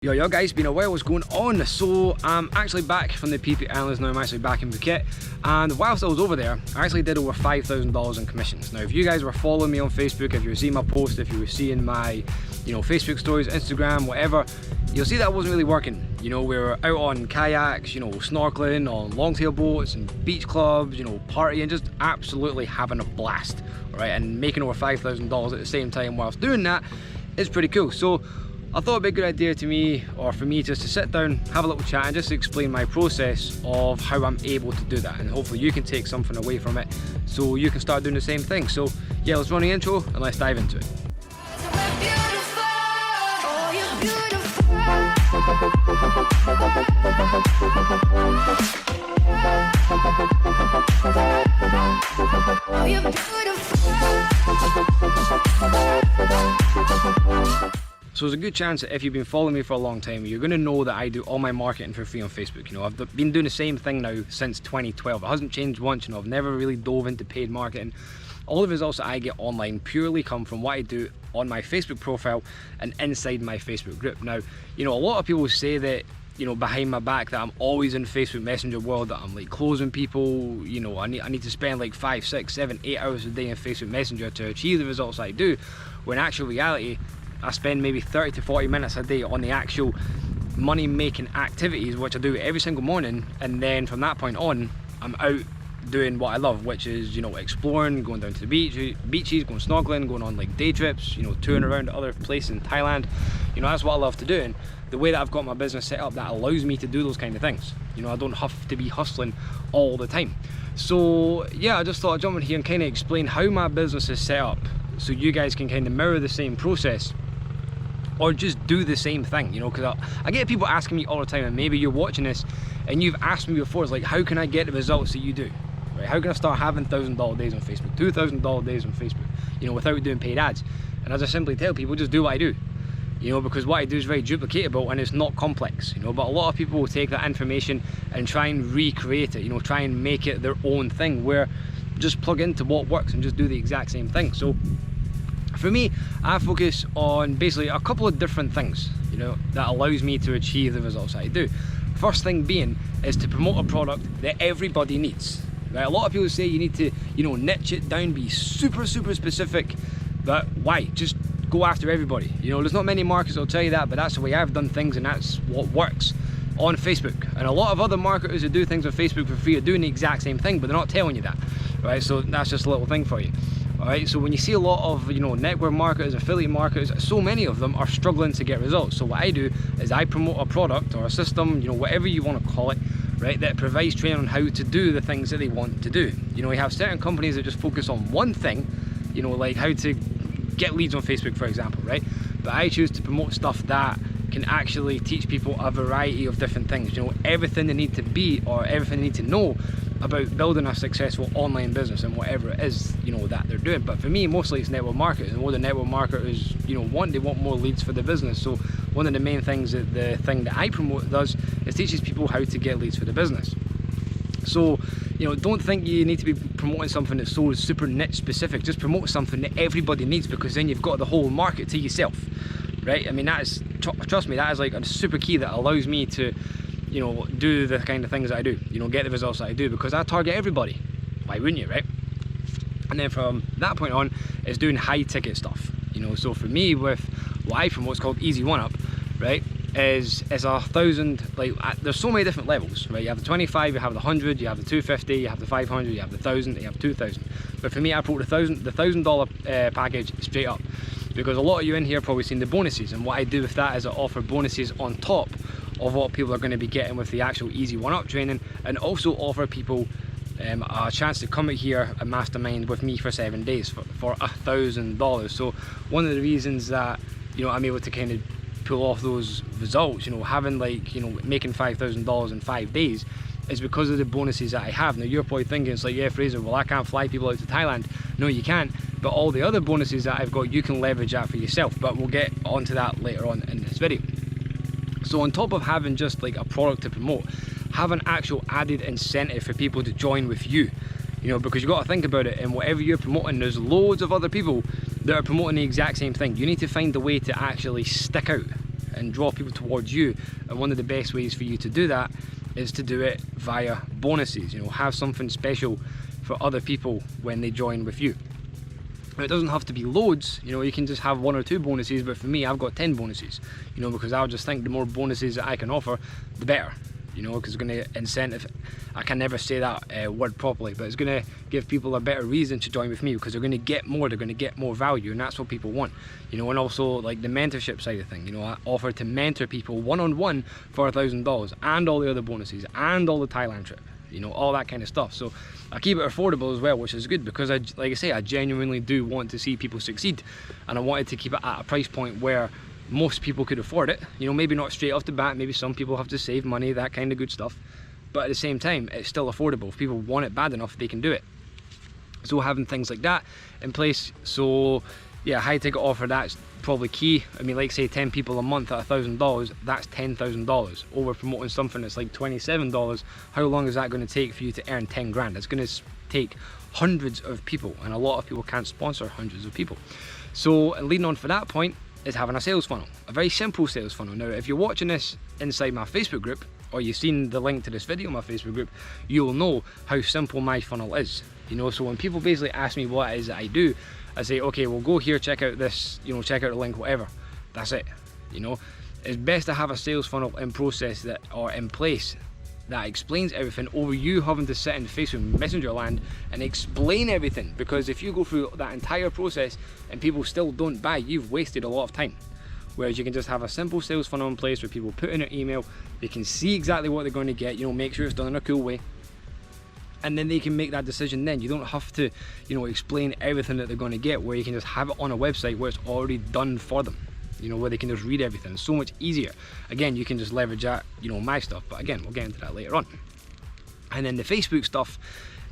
Yo guys, been a while, what's going on? So I'm actually back from the PP Islands now. I'm actually back in Phuket, and whilst I was over there I actually did over $5,000 in commissions. Now if you guys were following me on Facebook, if you were seeing my posts, if you were seeing my Facebook stories, Instagram, whatever, you'll see that it wasn't really working. We were out on kayaks, snorkeling, on longtail boats and beach clubs, partying, just absolutely having a blast, right? And making over $5,000 at the same time whilst doing that is pretty cool. So I thought it'd be a good idea for me just to sit down, have a little chat and just explain my process of how I'm able to do that, and hopefully you can take something away from it so you can start doing the same thing. So yeah, let's run the intro and let's dive into it. So there's a good chance that if you've been following me for a long time, you're going to know that I do all my marketing for free on Facebook. I've been doing the same thing now since 2012. It hasn't changed once. I've never really dove into paid marketing. All the results that I get online purely come from what I do on my Facebook profile and inside my Facebook group. Now, a lot of people say that, behind my back, that I'm always in Facebook Messenger world, that I'm like closing people, I need to spend like 5, 6, 7, 8 hours a day in Facebook Messenger to achieve the results I do, when in actual reality, I spend maybe 30 to 40 minutes a day on the actual money making activities, which I do every single morning, and then from that point on I'm out doing what I love, which is exploring, going down to the beaches, going snorkeling, going on like day trips, touring around other places in Thailand. That's what I love to do, and the way that I've got my business set up, that allows me to do those kind of things. I don't have to be hustling all the time. So yeah, I just thought I'd jump in here and kind of explain how my business is set up, so you guys can kind of mirror the same process or just do the same thing, because I get people asking me all the time, and maybe you're watching this and you've asked me before, it's like, how can I get the results that you do? Right? How can I start having $1,000 days on Facebook, $2,000 days on Facebook, without doing paid ads? And as I simply tell people, just do what I do, because what I do is very duplicatable and it's not complex, but a lot of people will take that information and try and recreate it, try and make it their own thing, where just plug into what works and just do the exact same thing. So for me, I focus on basically a couple of different things, that allows me to achieve the results I do. First thing being is to promote a product that everybody needs. Right? A lot of people say you need to, niche it down, be super specific, but why? Just go after everybody. There's not many marketers that'll tell you that, but that's the way I've done things, and that's what works on Facebook. And a lot of other marketers who do things on Facebook for free are doing the exact same thing, but they're not telling you that, right? So that's just a little thing for you. Alright, so when you see a lot of network marketers, affiliate marketers, so many of them are struggling to get results. So what I do is I promote a product or a system, whatever you want to call it, right, that provides training on how to do the things that they want to do. We have certain companies that just focus on one thing, like how to get leads on Facebook, for example, right? But I choose to promote stuff that can actually teach people a variety of different things, everything they need to be, or everything they need to know about building a successful online business and whatever it is that they're doing. But for me, mostly it's network marketing, and what the network marketers they want more leads for the business. So one of the main things that the thing that I promote does is teaches people how to get leads for the business. So don't think you need to be promoting something that's so super niche specific. Just promote something that everybody needs, because then you've got the whole market to yourself, right? I mean, that is, trust me, that is like a super key that allows me to do the kind of things that I do, get the results that I do, because I target everybody. Why wouldn't you, right? And then from that point on, it's doing high ticket stuff. So for me, with what I promote, it's called Easy One Up, right? Is 1,000, like, there's so many different levels, right? You have the 25, you have the 100, you have the 250, you have the 500, you have the 1,000, you have 2,000. But for me, I promote the $1,000 package straight up, because a lot of you in here probably seen the bonuses, and what I do with that is I offer bonuses on top of what people are going to be getting with the actual Easy One Up training, and also offer people a chance to come out here and mastermind with me for 7 days for $1,000. So one of the reasons that I'm able to kind of pull off those results, having like making $5,000 in 5 days, is because of the bonuses that I have. Now you're probably thinking, it's like, yeah, Fraser, well, I can't fly people out to Thailand. No, you can't, but all the other bonuses that I've got, you can leverage that for yourself, but we'll get onto that later on in this video. So on top of having just like a product to promote, have an actual added incentive for people to join with you, because you got to think about it, and whatever you're promoting, there's loads of other people that are promoting the exact same thing. You need to find a way to actually stick out, and draw people towards you. And one of the best ways for you to do that is to do it via bonuses. You know, have something special for other people when they join with you. Now, it doesn't have to be loads, you know, you can just have 1 or 2 bonuses, but for me, I've got 10 bonuses, you know, because I'll just think the more bonuses that I can offer, the better, you know, because it's going to incentive, I can never say that word properly, but it's going to give people a better reason to join with me, because they're going to get more, they're going to get more value, and that's what people want, you know. And also, like the mentorship side of thing, you know, I offer to mentor people one-on-one for $1,000, and all the other bonuses, and all the Thailand trip, you know, all that kind of stuff. So I keep it affordable as well, which is good, because like I say, I genuinely do want to see people succeed, and I wanted to keep it at a price point where most people could afford it. You know, maybe not straight off the bat, maybe some people have to save money, that kind of good stuff, but at the same time, it's still affordable. If people want it bad enough, they can do it. So having things like that in place, so yeah, high ticket offer, that's probably key. I mean, like say 10 people a month at $1,000, that's $10,000. Over promoting something that's like $27, how long is that going to take for you to earn 10 grand? It's going to take hundreds of people, and a lot of people can't sponsor hundreds of people. So leading on for that point is having a sales funnel, a very simple sales funnel. Now, if you're watching this inside my Facebook group, or you've seen the link to this video in my Facebook group, you'll know how simple my funnel is. You know, so when people basically ask me what it is that I do, I say, okay, well, go here, check out this, you know, check out the link, whatever. That's it. You know, it's best to have a sales funnel in process that, or in place, that explains everything over you having to sit in Facebook Messenger land and explain everything. Because if you go through that entire process and people still don't buy, you've wasted a lot of time. Whereas you can just have a simple sales funnel in place where people put in their email, they can see exactly what they're going to get, you know, make sure it's done in a cool way, and then they can make that decision then. You don't have to, you know, explain everything that they're going to get, where you can just have it on a website where it's already done for them, you know, where they can just read everything. It's so much easier. Again, you can just leverage that, you know, my stuff, but again, we'll get into that later on. And then the Facebook stuff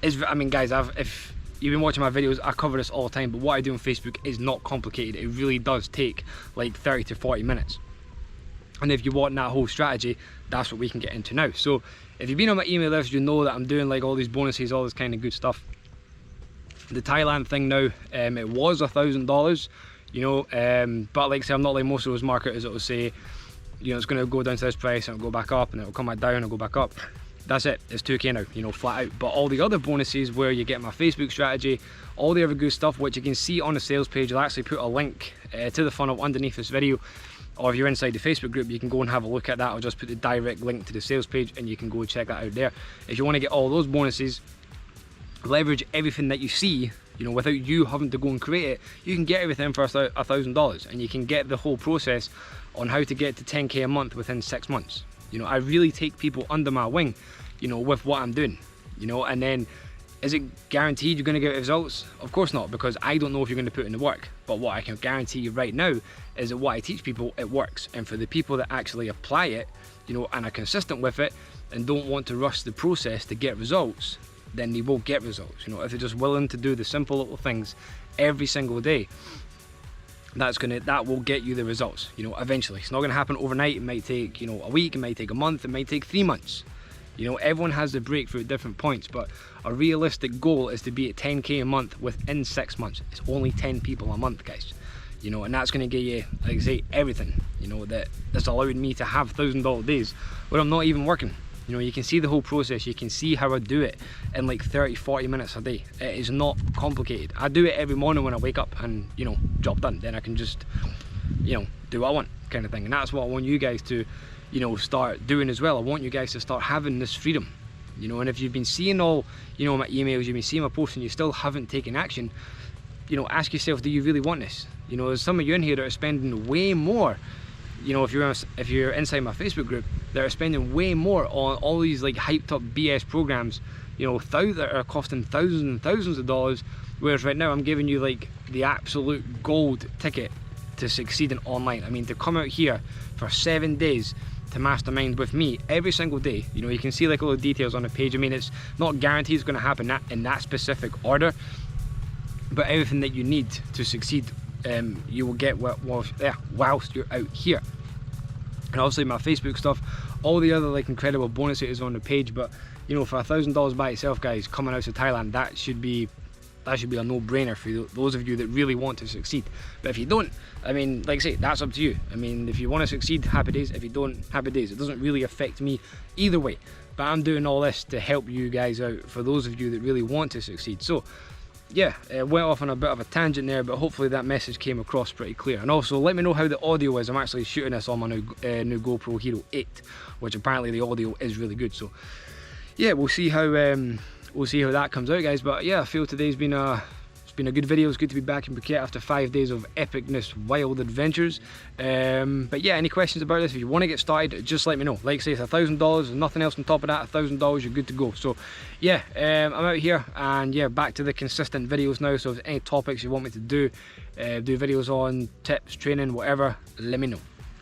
is, I mean, guys, if you've been watching my videos, I cover this all the time, but what I do on Facebook is not complicated. It really does take like 30 to 40 minutes. And if you want that whole strategy, that's what we can get into now. So if you've been on my email list, you know that I'm doing like all these bonuses, all this kind of good stuff. The Thailand thing now, it was $1,000, you know, but like I say, I'm not like most of those marketers that will say, you know, it's going to go down to this price and it'll go back up, and it'll come back down and go back up. That's it, it's 2K now, you know, flat out. But all the other bonuses where you get my Facebook strategy, all the other good stuff, which you can see on the sales page, I'll actually put a link to the funnel underneath this video. Or if you're inside the Facebook group, you can go and have a look at that. I'll just put the direct link to the sales page and you can go check that out there. If you want to get all those bonuses, leverage everything that you see, you know, without you having to go and create it, you can get everything for $1,000, and you can get the whole process on how to get to 10K a month within 6 months. You know, I really take people under my wing, you know, with what I'm doing, you know. And then, is it guaranteed you're going to get results? Of course not, because I don't know if you're going to put in the work. But what I can guarantee you right now is that what I teach people, it works. And for the people that actually apply it, you know, and are consistent with it and don't want to rush the process to get results, then they will get results. You know, if they're just willing to do the simple little things every single day, that will get you the results, you know, eventually. It's not going to happen overnight. It might take, you know, a week, it might take a month, it might take 3 months. You know, everyone has the breakthrough at different points, but a realistic goal is to be at 10K a month within 6 months. It's only 10 people a month, guys. You know, and that's going to get you, like I say, everything, you know, that's allowed me to have $1,000 days where I'm not even working. You know, you can see the whole process, you can see how I do it in like 30-40 minutes a day. It is not complicated. I do it every morning when I wake up and, you know, job done. Then I can just, you know, do what I want, kind of thing. And that's what I want you guys to, you know, start doing as well. I want you guys to start having this freedom, you know. And if you've been seeing all, you know, my emails, you've been seeing my posts and you still haven't taken action, you know, ask yourself, do you really want this? You know, there's some of you in here that are spending way more, you know, if you're inside my Facebook group, that are spending way more on all these like hyped up BS programs, you know, that are costing thousands and thousands of dollars, whereas right now I'm giving you like the absolute gold ticket to succeeding online. I mean, to come out here for 7 days to mastermind with me every single day, you know, you can see like all the details on the page. I mean, it's not guaranteed it's going to happen in that specific order, but everything that you need to succeed, you will get whilst you're out here. And obviously my Facebook stuff, all the other like incredible bonuses on the page. But you know, for $1,000 by itself, guys, coming out to Thailand, that should be that should be a no-brainer for those of you that really want to succeed. But if you don't, I mean, like I say, that's up to you. I mean, if you want to succeed, happy days. If you don't, happy days. It doesn't really affect me either way. But I'm doing all this to help you guys out, for those of you that really want to succeed. So yeah, went off on a bit of a tangent there, but hopefully that message came across pretty clear. And also, let me know how the audio is. I'm actually shooting this on my new GoPro Hero 8, which apparently the audio is really good. So yeah, we'll see how that comes out, guys. But yeah, I feel today's been a good video. It's good to be back in Phuket after 5 days of epicness, wild adventures. But yeah, any questions about this? If you want to get started, just let me know. Like I say, it's $1,000, nothing else on top of that. $1,000, you're good to go. So yeah, I'm out here, and yeah, back to the consistent videos now. So if there's any topics you want me to do videos on, tips, training, whatever, let me know.